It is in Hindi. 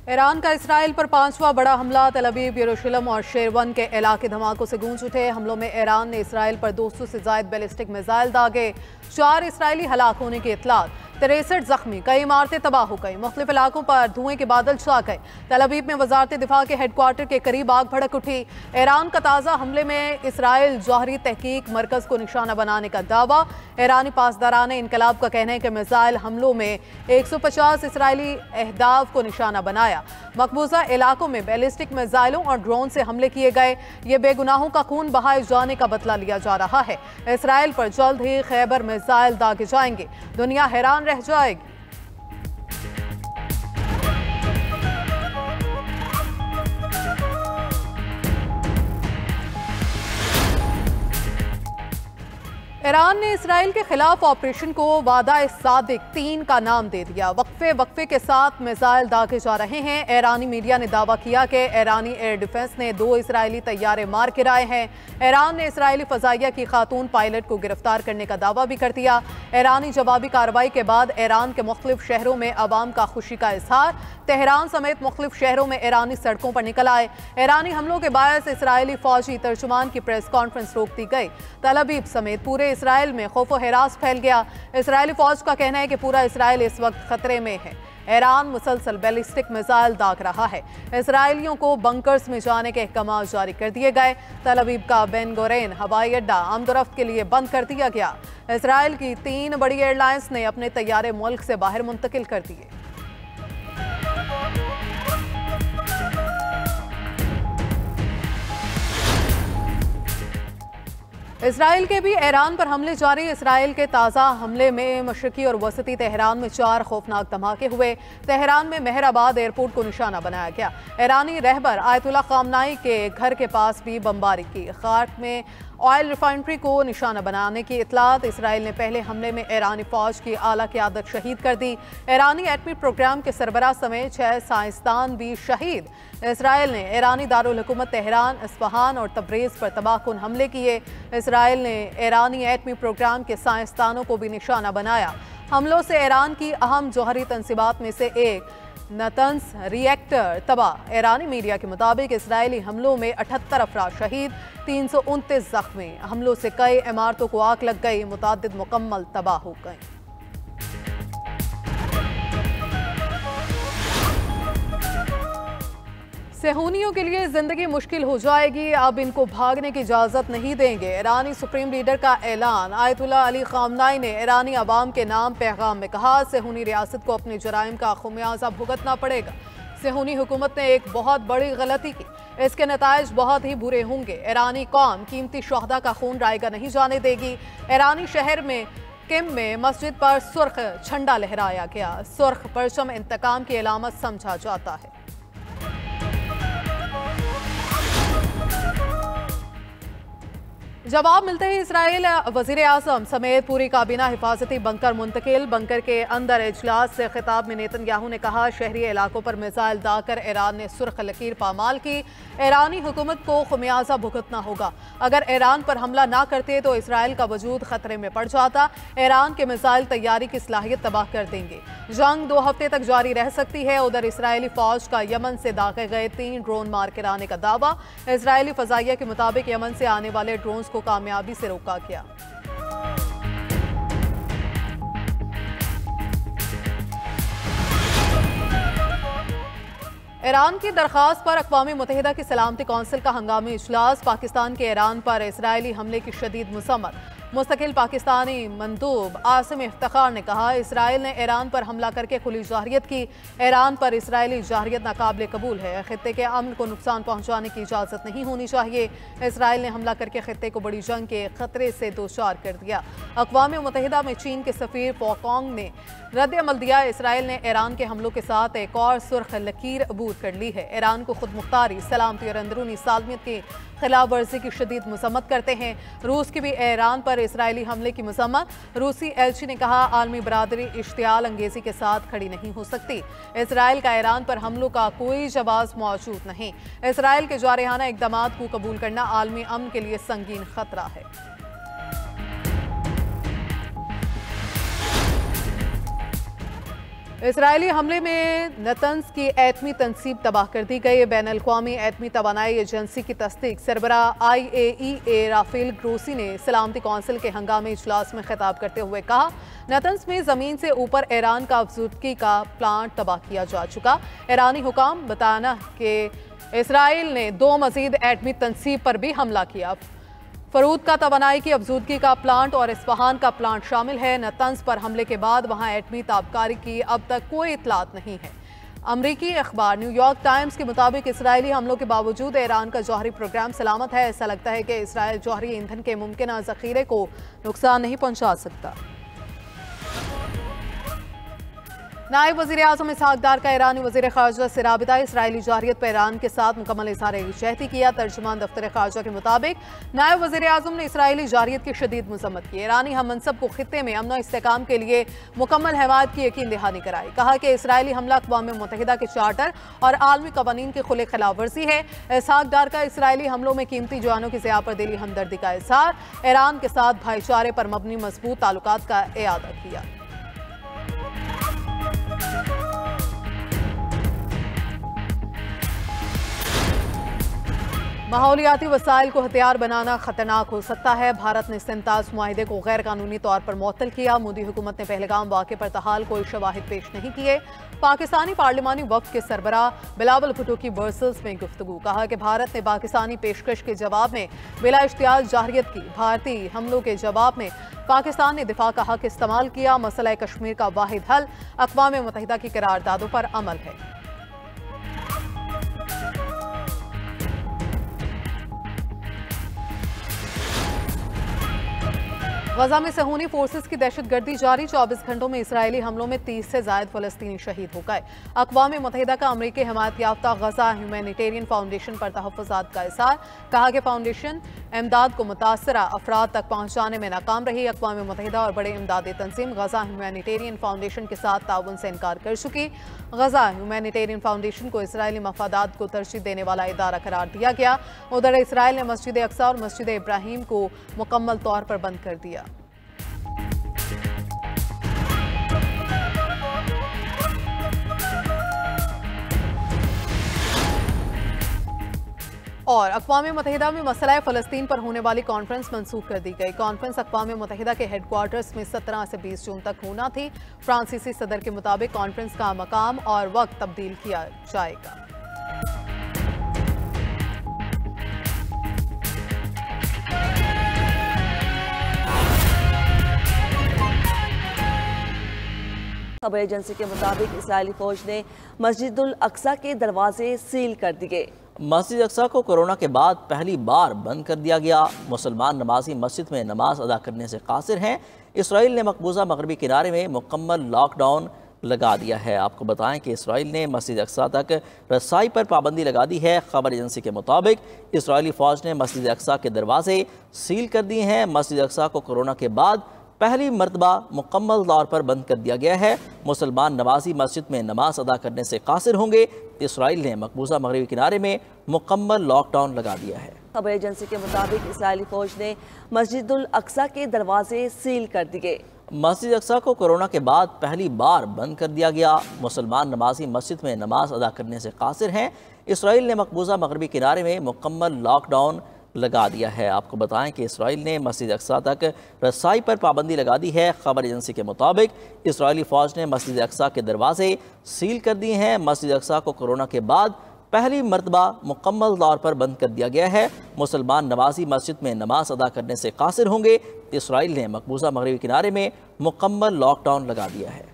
ईरान का इसराइल पर पांचवा बड़ा हमला। तल अवीव, यरूशलेम और शेरवन के इलाके धमाकों से गूंज उठे। हमलों में ईरान ने इसराइल पर 200 से ज्यादा बैलिस्टिक मिसाइल दागे। 4 इसराइली हलाक होने की इत्तलात, 63 जख्मी, कई इमारतें तबाह हो गई। मुख्तलिफ इलाकों पर धुएं के बादल छा गए। तल अवीव में वजारत दिफा के हेडक्वार्टर के करीब आग भड़क उठी। ईरान का ताज़ा हमले में इसराइल जौहरी तहकीक मरकज को निशाना बनाने का दावा। ईरानी पासदारान इनकलाब का कहना है कि मिसाइल हमलों में 150 इसराइली अहदाफ को निशाना बनाया। मकबूजा इलाकों में बैलिस्टिक मिसाइलों और ड्रोन से हमले किए गए। ये बेगुनाहों का खून बहाए जाने का बदला लिया जा रहा है। इसराइल पर जल्द ही खैबर मिसाइल दागे जाएंगे। दुनिया हैरान रह जाएगी। ईरान ने इसराइल के खिलाफ ऑपरेशन को वादा सादिक 3 का नाम दे दिया। वक्फे के साथ मिसाइल दागे जा रहे हैं। ईरानी मीडिया ने दावा किया कि ईरानी एयर डिफेंस ने 2 इसराइली तैयारे मार गिराए हैं। ईरान ने इसराइली फजाइया की खातून पायलट को गिरफ्तार करने का दावा भी कर दिया। ईरानी जवाबी कार्रवाई के बाद ईरान के मुख्तलिफ शहरों में अवाम का खुशी का इजहार। तेहरान समेत मुख्तलिफ शहरों में ईरानी सड़कों पर निकल आए। ईरानी हमलों के बायस इसराइली फौजी तर्जुमान की प्रेस कॉन्फ्रेंस रोक दी गई। तल अवीव समेत पूरे इसराइल में खौफ व हिरास फैल गया। इसराइली फौज का कहना है कि पूरा इसराइल इस वक्त खतरे में है। ईरान मुसलसल बैलिस्टिक मिसाइल दाग रहा है। इसराइलियों को बंकर्स में जाने के अहकाम जारी कर दिए गए। तल अवीव का बेन गुरियन हवाई अड्डा आमदोरफ्त के लिए बंद कर दिया गया। इसराइल की 3 बड़ी एयरलाइंस ने अपने तैयारे मुल्क से बाहर मुंतकिल कर दिए। इसराइल के भी ईरान पर हमले जारी। इसराइल के ताज़ा हमले में मशरकी और वसती तेहरान में 4 खौफनाक धमाके हुए। तेहरान में मेहराबाद एयरपोर्ट को निशाना बनाया गया। ईरानी रहबर आयतुल्ला खामनाई के घर के पास भी बमबारी की। खार्क में ऑयल रिफाइनरी को निशाना बनाने की इतलात। इसराइल ने पहले हमले में ईरानी फौज की आला क़यादत शहीद कर दी। ईरानी एटमी प्रोग्राम के सरबराह समेत 6 साइंसदान भी शहीद। इसराइल ने ईरानी दारुल हुकूमत तेहरान, इस्फहान और तब्रेज़ पर तबाहकुन हमले किए। इसराइल ने ईरानी एटमी प्रोग्राम के साइंसदानों को भी निशाना बनाया। हमलों से ईरान की अहम जौहरी तंसीबात में से एक नतंस रिएक्टर तबाह। ईरानी मीडिया के मुताबिक इसराइली हमलों में 78 अफराद शहीद, 329 जख्मी। हमलों से कई इमारतों को आग लग गई, मुतअद्दिद मुकम्मल तबाह हो गई। सेहूनियों के लिए जिंदगी मुश्किल हो जाएगी। अब इनको भागने की इजाजत नहीं देंगे। ईरानी सुप्रीम लीडर का ऐलान। आयतुल्ला अली खामनाई ने ईरानी अवाम के नाम पैगाम में कहा, सेहूनी रियासत को अपने जराइम का खुमियाजा भुगतना पड़ेगा। सेहूनी हुकूमत ने एक बहुत बड़ी गलती की, इसके नताइज बहुत ही बुरे होंगे। ईरानी कौम कीमती शोहदा का खून रायगा नहीं जाने देगी। ईरानी शहर में किम में मस्जिद पर सुर्ख झंडा लहराया गया। सुर्ख परचम इंतकाम की अलामत समझा जाता है। जवाब मिलते ही इसराइल वजीर आज़म समेत पूरी काबीना हिफाजती बंकर मुंतकिल। बंकर के अंदर इजलास से खिताब में नेतन्याहू ने कहा, शहरी इलाकों पर मिसाइल दागकर ईरान ने सुर्ख लकीर पामाल की। ईरानी हुकूमत को खुमियाजा भुगतना होगा। अगर ईरान पर हमला ना करते तो इसराइल का वजूद खतरे में पड़ जाता। ईरान के मिसाइल तैयारी की सलाहियत तबाह कर देंगे। जंग 2 हफ्ते तक जारी रह सकती है। उधर इसराइली फौज का यमन से दागे गए 3 ड्रोन मार गिराने का दावा। इसराइली फजाइया के मुताबिक यमन से आने वाले ड्रोन्स को कामयाबी से रोका गया। ईरान की दरख्वास्त पर अक़वाम मुत्तहिदा की सलामती कौंसिल का हंगामी इजलास। पाकिस्तान के ईरान पर इसराइली हमले की शदीद मज़म्मत। मुस्तकिल पाकिस्तानी मंदूब आसिम इफ्तिखार ने कहा, इसराइल ने ईरान पर हमला करके खुली जाहिरियत की। ईरान पर इसराइली जाहिरियत नाकाबिल कबूल है। खित्ते के अमन को नुकसान पहुंचाने की इजाज़त नहीं होनी चाहिए। इसराइल ने हमला करके खित्ते को बड़ी जंग के खतरे से दोचार कर दिया। अक़वाम मुत्तहिदा में चीन के सफ़ीर पोकोंग ने रद्द अमल दिया। इसराइल ने ईरान के हमलों के साथ एक और सुर्ख लकीर अबूर कर ली है। ईरान को खुद मुख्तारी, सलामती और अंदरूनी सालमियत की खिलाफ वर्जी की शदीद मज़म्मत करते हैं। रूस की भी ईरान पर इसराइली हमले की मज़म्मत। रूसी एलची ने कहा, आलमी बरादरी इश्तियाल अंगेजी के साथ खड़ी नहीं हो सकती। इसराइल का ईरान पर हमलों का कोई जवाब मौजूद नहीं। इसराइल के जारहाना इक़दामात को कबूल करना आलमी अमन के लिए संगीन खतरा है। इसराइली हमले में नतंज की एटमी तनसीब तबाह कर दी गई। बैनुल-अक़वामी एटमी तवानाई एजेंसी की तस्दीक सरबरा IAEA राफेल ग्रोसी ने सलामती कौंसिल के हंगामी इजलास में खिताब करते हुए कहा, नतंज में ज़मीन से ऊपर ईरान का अफजूदगी का प्लांट तबाह किया जा चुका। ईरानी हुकाम बताना कि इसराइल ने 2 मजीद एटमी तनसीब पर भी हमला किया। फरूद का तवानाई की अफजूदगी का प्लांट और इस्फहान का प्लांट शामिल है। नतंज पर हमले के बाद वहां एटमी ताबकारी की अब तक कोई इतलात नहीं है। अमरीकी अखबार न्यूयॉर्क टाइम्स के मुताबिक इसराइली हमलों के बावजूद ईरान का जौहरी प्रोग्राम सलामत है। ऐसा लगता है कि इसराइल जौहरी ईंधन के मुमकिन जखीरे को नुकसान नहीं पहुंचा सकता। नायब वज़ीर आज़म इसहाक डार का ईरानी वज़ीर ख़ारजा से राबिता। इसराइली जारहियत पर ईरान के साथ मुकम्मल इज़हार यकजहती किया। तर्जुमान दफ्तर ख़ारजा के मुताबिक नायब वज़ीर आज़म ने इसराइली जारहियत की शदीद मज़म्मत की। ईरानी हम मनसब को खित्ते में अमन इस्तेहकाम के लिए मुकम्मल हिमायत की यकीन दहानी कराई। कहा कि इसराइली हमला अक़वाम मुत्तहिदा के चार्टर और आलमी कवानीन की खुले खिलाफ वर्जी है। इसहाक डार का इसराइली हमलों में कीमती जवानों की ज़िया पर दिली हमदर्दी का इज़हार। ईरान के साथ भाईचारे पर मबनी मजबूत ताल्लुकात का इआदा किया। माहौलियाती वसाइल को हथियार बनाना खतरनाक हो सकता है। भारत ने सिंताज मुआहिदे को गैर कानूनी तौर पर मुअत्तल किया। मोदी हुकूमत ने पहलगाम वाक़े पर तहाल कोई शवाहिद पेश नहीं किए। पाकिस्तानी पार्लिमानी वफ़द के सरबराह बिलावल भुट्टो की ब्रसेल्स में गुफ्तगू। कहा कि भारत ने पाकिस्तानी पेशकश के जवाब में बिला इश्तियाल जारहियत की। भारतीय हमलों के जवाब में पाकिस्तान ने दिफा का हक इस्तेमाल किया। मसला कश्मीर का वाहिद हल अक़वाम मुत्तहिदा की करारदादों पर अमल है। गजा में सहूनी फोर्सेस की दहशतगर्दी जारी। 24 घंटों में इसराइली हमलों में 30 से ज़ायद फ़लस्तीनी शहीद हो गए। अक़वाम मुत्तहिदा का अमरीकी हिमायत याफ्ता गजा ह्यूमैनिटेरियन फाउंडेशन पर तहफ़्फ़ुज़ात का इज़हार। कहा कि फाउंडेशन इमदाद को मुतासरा अफराद तक पहुँचाने में नाकाम रही। अक़वाम मुत्तहिदा और बड़े इमदादी तंजीम गजा ह्यूमैनिटेरियन फाउंडेशन के साथ ताउन से इनकार कर चुकी। गजा ह्यूमैनिटेरियन फाउंडेशन को इसराइली मफादात को तरजीह देने वाला इदारा करार दिया गया। उधर इसराइल ने मस्जिद अक्सा और मस्जिद इब्राहीम को मुकम्मल तौर पर बंद कर दिया। और अक़वाम मुत्तहिदा में मसला फ़लस्तीन पर होने वाली कॉन्फ्रेंस मंसूख कर दी गई। कॉन्फ्रेंस अक़वाम मुत्तहिदा के हेडक्वार्टर्स में 17 से 20 जून तक होना थी। फ्रांसीसी सदर के मुताबिक कॉन्फ्रेंस का मकाम और वक्त तब्दील किया जाएगा। खबर एजेंसी के मुताबिक इस्राइली फौज ने मस्जिदुल अक्सा के दरवाजे सील कर दिए। मस्जिद अक्सा को कोरोना के बाद पहली बार बंद कर दिया गया। मुसलमान नमाजी मस्जिद में नमाज अदा करने से कासिर हैं। इसराइल ने मकबूजा मगरबी किनारे में मुकम्मल लॉकडाउन लगा दिया है। आपको बताएं कि इसराइल ने मस्जिद अक्सा तक रसाई पर पाबंदी लगा दी है। खबर एजेंसी के मुताबिक इसराइली फ़ौज ने मस्जिद अक्सा के दरवाजे सील कर दिए हैं। मस्जिद अक्सा को कोरोना के बाद पहली मरतबा मुकम्मल तौर पर बंद कर दिया गया है। मुसलमान नमाजी मस्जिद में नमाज अदा करने से कासिर होंगे। इसराइल ने मकबूजा मगरबी किनारे में मुकम्मल लॉकडाउन लगा दिया है। खबर एजेंसी के मुताबिक इस्राइली फौज ने मस्जिदुल अक्सा के दरवाजे सील कर दिए। मस्जिद अक्सा को कोरोना के बाद पहली बार बंद कर दिया गया। मुसलमान नमाजी मस्जिद में नमाज अदा करने से कासिर हैं। इसराइल ने मकबूजा मगरबी किनारे में मुकम्मल लॉकडाउन लगा दिया है। आपको बताएं कि इसराइल ने मस्जिद अक्सा तक रसाई पर पाबंदी लगा दी है। खबर एजेंसी के मुताबिक इसराइली फ़ौज ने मस्जिद अक्सा के दरवाजे सील कर दिए हैं। मस्जिद अक्सा को कोरोना के बाद पहली मरतबा मुकम्मल तौर पर बंद कर दिया गया है। मुसलमान नमाजी मस्जिद में नमाज अदा करने से कासिर होंगे। इसराइल ने मकबूजा मगरबी किनारे में मुकम्मल लॉकडाउन लगा दिया है।